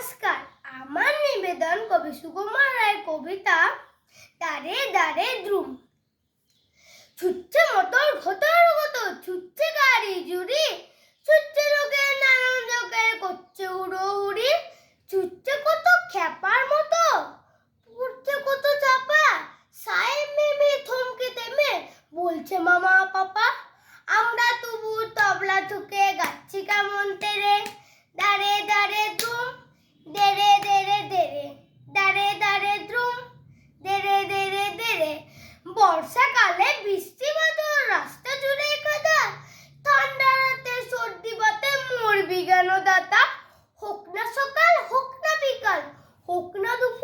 নমস্কার, আমার নিবেদন কবি সুকুমার রায়ের কবিতা দাঁড়ে দাঁড়ে দ্রুম। ছুটছে মোটর ঘটর গত, ছুটছে গাড়ি জুড়ি, ছুটছে লোকের নানান লোকের করছে হুড়োহুড়ি, ছুটছে কত খেপার মতো, পড়ছে কত চাপা, সাহেব মেমে থমকে থেমে বলছে মামা পাপা। আমরা তবু তবলা ঠুকে গাচ্ছি কেমন তেরে, দাঁড়ে দাঁড়ে দ্রুম, দেরে দেরে দেরে, দাঁড়ে দাঁড়ে দ্রুম, দেরে দেরে দেরে। বর্ষাকালে বৃষ্টি বাদল, রাস্তা জুড়ে কাদা, ঠান্ডা রাতে সর্দি বাতে মরবি কেন দাদা। হোক না সকাল হোক না বিকাল, হোক না দুপুর